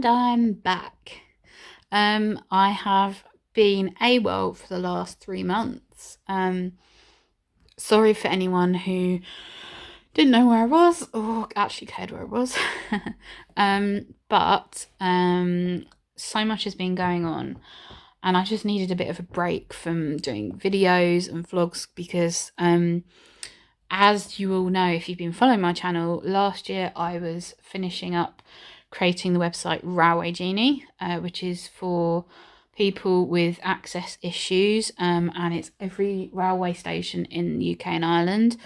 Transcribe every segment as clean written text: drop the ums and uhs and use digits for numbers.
And I'm back. I have been AWOL for the last 3 months. Sorry for anyone who didn't know where I was or actually cared where I was. But so much has been going on, and I just needed a bit of a break from doing videos and vlogs because as you all know, if you've been following my channel, last year I was finishing up creating the website Genie, which is for people with access issues, and it's every railway station in the UK and Ireland,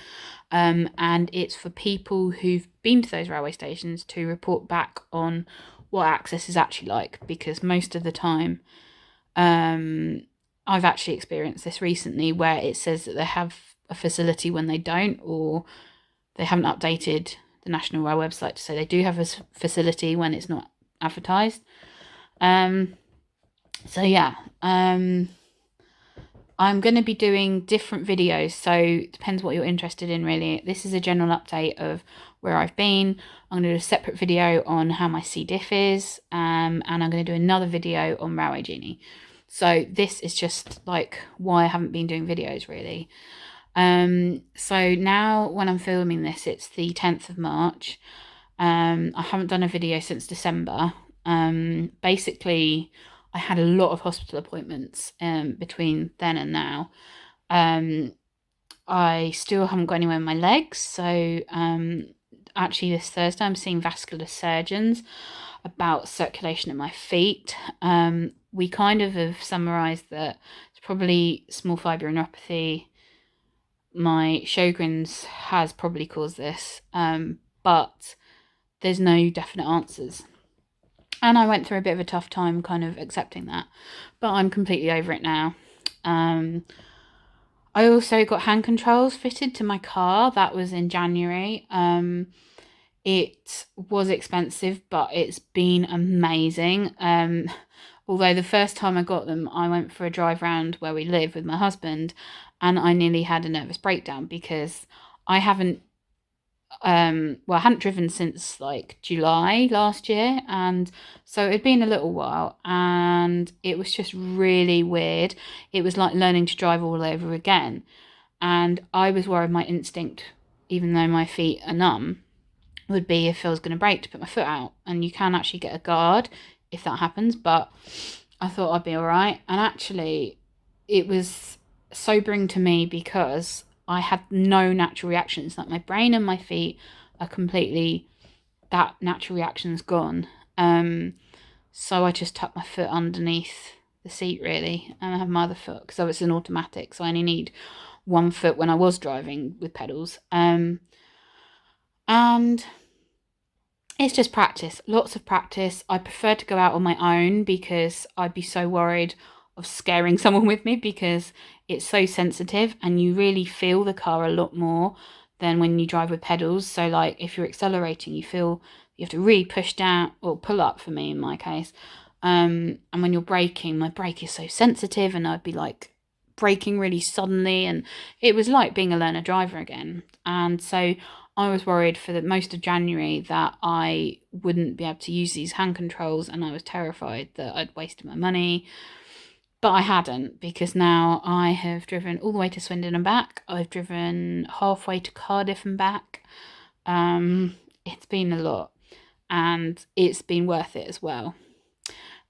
and it's for people who've been to those railway stations to report back on what access is actually like, because most of the time I've actually experienced this recently where it says that they have a facility when they don't, or they haven't updated the National Rail website to say they do have a facility when it's not advertised. So yeah, I'm going to be doing different videos, so it depends what you're interested in really. This is a general update of where I've been. I'm going to do a separate video on how my C. diff is, and I'm going to do another video on Railway Genie. So this is just like why I haven't been doing videos really. So now when I'm filming this, it's the 10th of March. I haven't done a video since December. Basically, I had a lot of hospital appointments between then and now. I still haven't got anywhere in my legs, so actually this Thursday I'm seeing vascular surgeons about circulation in my feet. We kind of have summarised that it's probably small fibre neuropathy. My Sjogren's has probably caused this, but there's no definite answers. And I went through a bit of a tough time kind of accepting that, but I'm completely over it now. I also got hand controls fitted to my car. That was in January. It was expensive, but it's been amazing. Although the first time I got them, I went for a drive round where we live with my husband, and I nearly had a nervous breakdown because I haven't I hadn't driven since like July last year, and so it'd been a little while, and it was just really weird. It was like learning to drive all over again, and I was worried my instinct, even though my feet are numb, would be if I was going to brake to put my foot out, and you can actually get a guard if that happens, but I thought I'd be all right. And actually it was sobering to me because I had no natural reactions. Like my brain and my feet are completely, that natural reaction's gone. So I just tucked my foot underneath the seat really, and I have my other foot because it's an automatic, so I only need one foot when I was driving with pedals. And it's just practice, lots of practice. I prefer to go out on my own because I'd be so worried of scaring someone with me, because it's so sensitive and you really feel the car a lot more than when you drive with pedals. So like if you're accelerating, you feel you have to really push down, or pull up for me in my case. And when you're braking, my brake is so sensitive, and I'd be like braking really suddenly, and it was like being a learner driver again. And so I was worried for the most of January that I wouldn't be able to use these hand controls, and I was terrified that I'd wasted my money. But I hadn't, because now I have driven all the way to Swindon and back. I've driven halfway to Cardiff and back. It's been a lot, and it's been worth it as well.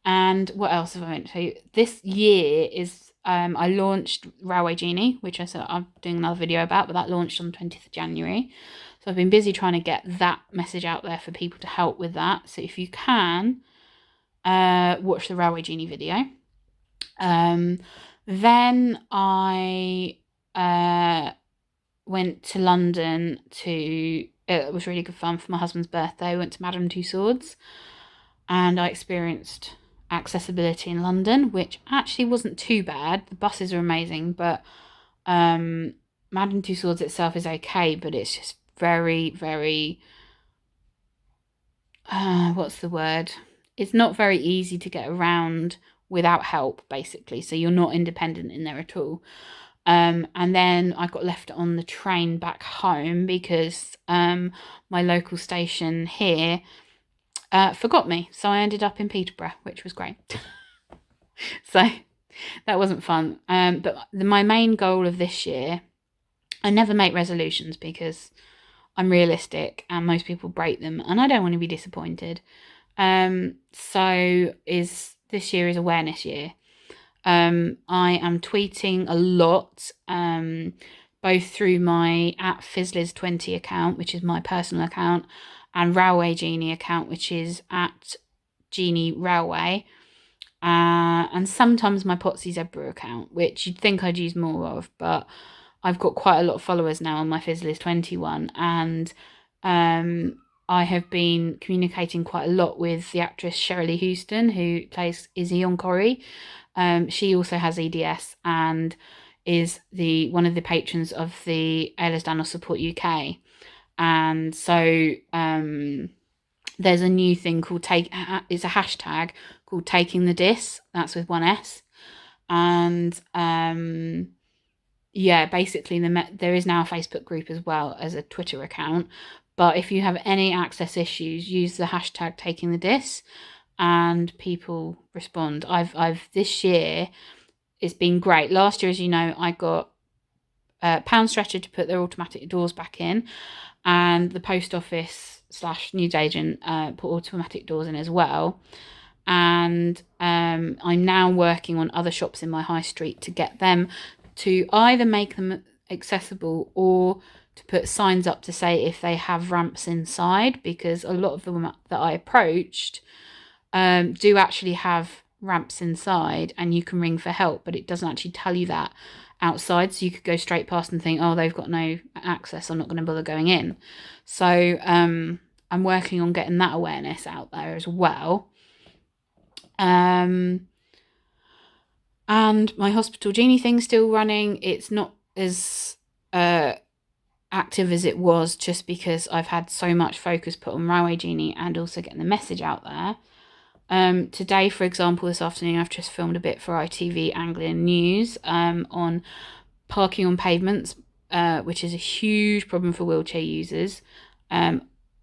And what else have I meant to tell you? This year is I launched Railway Genie, which I said I'm doing another video about, but that launched on 20th of January. So I've been busy trying to get that message out there for people to help with that. So if you can, watch the Railway Genie video. Then I went to London to, it was really good fun for my husband's birthday. I went to Madame Tussauds, and I experienced accessibility in London, which actually wasn't too bad. The buses are amazing, but Madame Tussauds itself is okay, but it's just very, very, what's the word? It's not very easy to get around without help, basically. So you're not independent in there at all. And then I got left on the train back home because my local station here forgot me. So I ended up in Peterborough, which was great. So that wasn't fun. But my main goal of this year, I never make resolutions because I'm realistic and most people break them and I don't want to be disappointed. So this year is awareness year. I am tweeting a lot, both through my @Fizzlers20 account, which is my personal account, and Railway Genie account, which is @Genie Railway, and sometimes my Potsie Zebra account, which you'd think I'd use more of, but I've got quite a lot of followers now on my Fizzlers20 one, and I have been communicating quite a lot with the actress Shirley Houston, who plays Izzy on Corrie. She also has EDS and is one of the patrons of the Ehlers Danlos Support UK. And so there's a new thing called it's a hashtag called Taking the Dis. That's with one S. And yeah, basically there is now a Facebook group as well as a Twitter account. But if you have any access issues, use the hashtag Taking the Dis, and people respond. I've this year, it's been great. Last year, as you know, I got Pound Stretcher to put their automatic doors back in, and the post office / newsagent put automatic doors in as well. And I'm now working on other shops in my high street to get them to either make them accessible or to put signs up to say if they have ramps inside, because a lot of them that I approached do actually have ramps inside and you can ring for help, but it doesn't actually tell you that outside, so you could go straight past and think, oh, they've got no access, I'm not going to bother going in. So I'm working on getting that awareness out there as well. And my Hospital Genie thing's still running. It's not as active as it was, just because I've had so much focus put on Railway Genie and also getting the message out there. Today, for example, this afternoon, I've just filmed a bit for ITV Anglian News on parking on pavements, which is a huge problem for wheelchair users.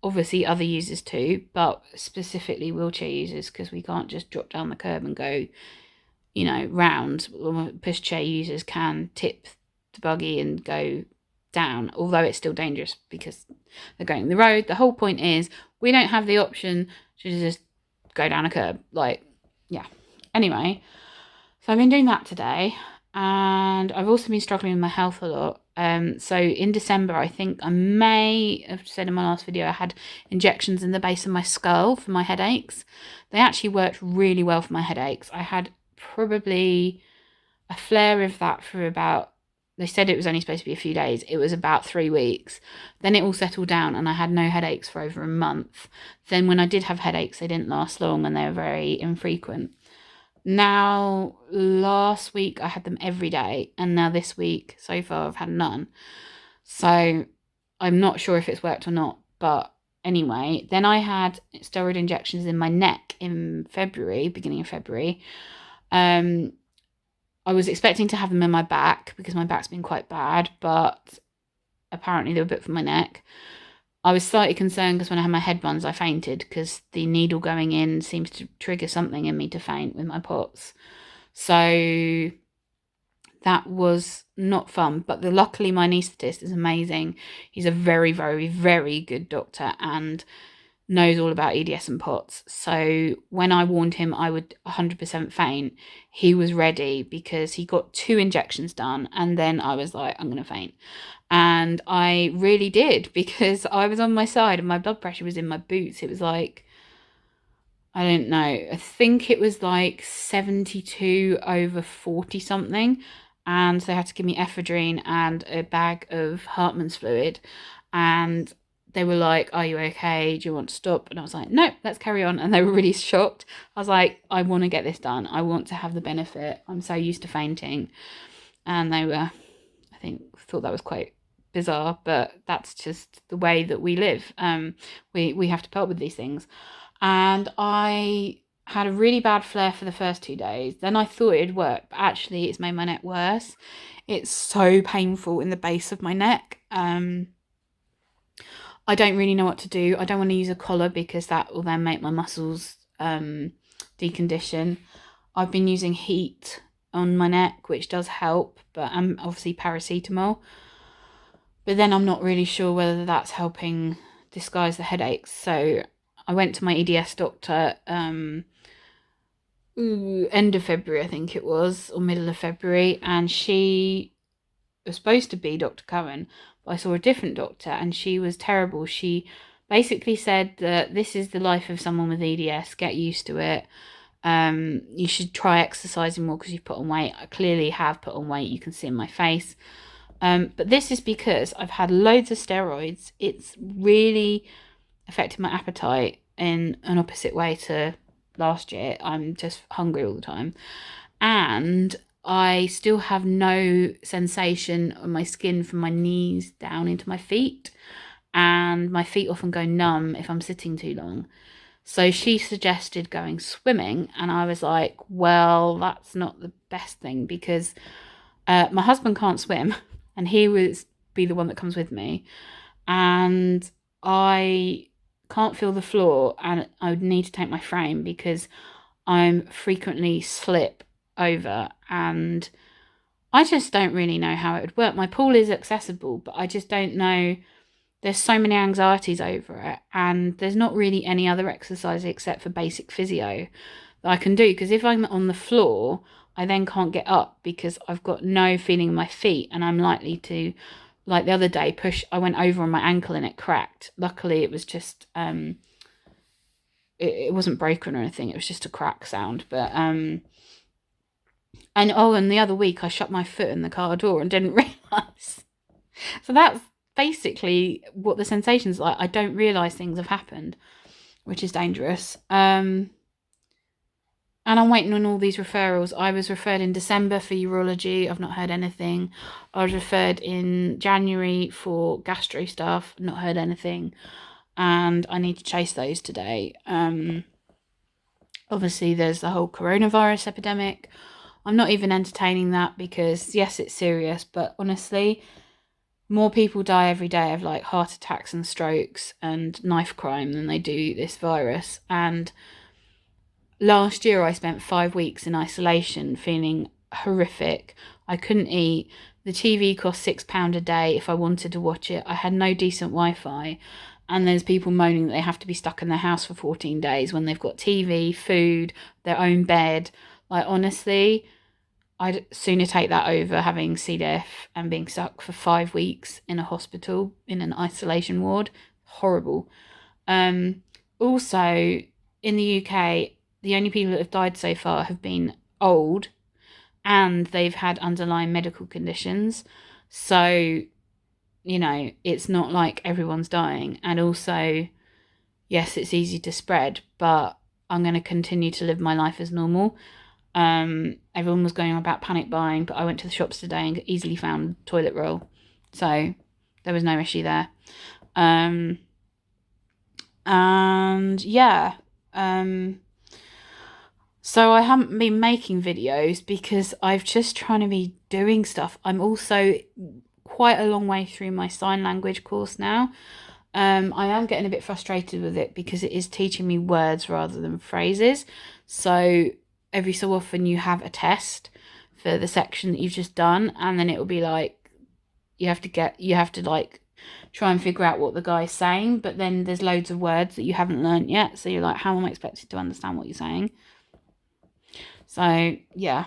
Obviously other users too, but specifically wheelchair users, because we can't just drop down the curb and go, round. Pushchair users can tip the buggy and go down, although it's still dangerous because they're going the road. The whole point is we don't have the option to just go down a curb. Anyway, so I've been doing that today, and I've also been struggling with my health a lot. So in December, I think I may have said in my last video, I had injections in the base of my skull for my headaches. They actually worked really well for my headaches. I had probably a flare of that for about, they said it was only supposed to be a few days. It was about 3 weeks. Then it all settled down and I had no headaches for over a month. Then when I did have headaches, they didn't last long and they were very infrequent. Now, last week I had them every day, and now this week so far I've had none. So I'm not sure if it's worked or not, but anyway, then I had steroid injections in my neck in February, beginning of February. I was expecting to have them in my back because my back's been quite bad, but apparently they were booked for my neck. I was slightly concerned because when I had my head runs, I fainted because the needle going in seems to trigger something in me to faint with my POTS. So that was not fun. But luckily, my anaesthetist is amazing. He's a very, very, very good doctor and knows all about EDS and POTS. So when I warned him I would 100% faint, he was ready because he got 2 injections done. And then I was like, I'm going to faint. And I really did, because I was on my side and my blood pressure was in my boots. It was like, I don't know, I think it was like 72 over 40 something. And so they had to give me ephedrine and a bag of Hartmann's fluid. And they were like, are you okay? Do you want to stop? And I was like, no, let's carry on. And they were really shocked. I was like, I want to get this done. I want to have the benefit. I'm so used to fainting. And they were, I think, thought that was quite bizarre, but that's just the way that we live. We have to put up with these things. And I had a really bad flare for the first 2 days. Then I thought it'd work, but actually it's made my neck worse. It's so painful in the base of my neck. I I don't really know what to do. I don't want to use a collar because that will then make my muscles decondition. I've been using heat on my neck, which does help, but obviously paracetamol. But then I'm not really sure whether that's helping disguise the headaches. So I went to my EDS doctor end of February, I think it was, or middle of February, and she was supposed to be Dr. Cohen, but I saw a different doctor and she was terrible. She basically said that this is the life of someone with EDS, get used to it. You should try exercising more because you've put on weight. I clearly have put on weight, you can see in my face. But this is because I've had loads of steroids. It's really affected my appetite in an opposite way to last year. I'm just hungry all the time. And I still have no sensation on my skin from my knees down into my feet. And my feet often go numb if I'm sitting too long. So she suggested going swimming. And I was like, well, that's not the best thing because my husband can't swim. And he would be the one that comes with me. And I can't feel the floor. And I would need to take my frame because I'm frequently slip over and I just don't really know how it would work. My pool is accessible, but I just don't know. There's so many anxieties over it, and there's not really any other exercise except for basic physio that I can do, because if I'm on the floor, I then can't get up because I've got no feeling in my feet, and I'm likely to, like the other day, I went over on my ankle and it cracked. Luckily, it was just, it wasn't broken or anything, it was just a crack sound, but, and the other week I shut my foot in the car door and didn't realise. So that's basically what the sensation's like. I don't realise things have happened, which is dangerous. And I'm waiting on all these referrals. I was referred in December for urology. I've not heard anything. I was referred in January for gastro stuff. Not heard anything. And I need to chase those today. Obviously, there's the whole coronavirus epidemic. I'm not even entertaining that because, yes, it's serious, but honestly, more people die every day of like heart attacks and strokes and knife crime than they do this virus. And last year I spent 5 weeks in isolation feeling horrific. I couldn't eat. The TV cost £6 a day if I wanted to watch it. I had no decent Wi-Fi. And there's people moaning that they have to be stuck in their house for 14 days when they've got TV, food, their own bed. Like, honestly, I'd sooner take that over having C. diff and being stuck for 5 weeks in a hospital in an isolation ward. Horrible. Also, in the UK, the only people that have died so far have been old and they've had underlying medical conditions. So, it's not like everyone's dying. And also, yes, it's easy to spread, but I'm going to continue to live my life as normal. Everyone was going about panic buying, but I went to the shops today and easily found toilet roll, so there was no issue there. And yeah, so I haven't been making videos because I've just trying to be doing stuff. I'm also quite a long way through my sign language course now. I am getting a bit frustrated with it because it is teaching me words rather than phrases. So every so often you have a test for the section that you've just done, and then it will be like you have to like try and figure out what the guy's saying, but then there's loads of words that you haven't learnt yet, so you're like, how am I expected to understand what you're saying? So yeah,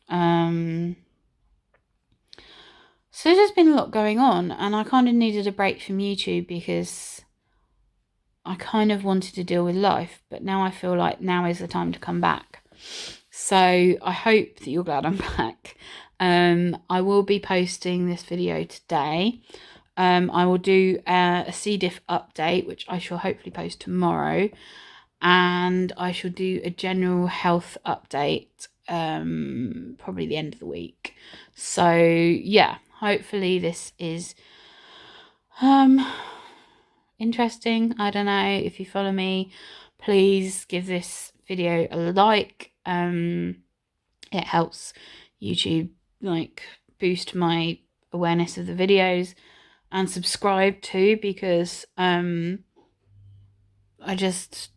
so there's been a lot going on, and I kind of needed a break from YouTube because I kind of wanted to deal with life, but now I feel like now is the time to come back. So I hope that you're glad I'm back. I will be posting this video today. I will do a C. diff update, which I shall hopefully post tomorrow. And I shall do a general health update, probably the end of the week. So yeah, hopefully this is interesting. I don't know, if you follow me, please give this video a like. It helps YouTube like boost my awareness of the videos. and subscribe too, because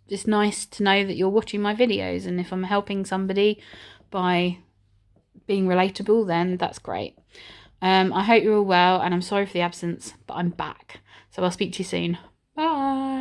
it's nice to know that you're watching my videos, and if I'm helping somebody by being relatable, then that's great. I hope you're all well, and I'm sorry for the absence, but I'm back. So I'll speak to you soon. Bye.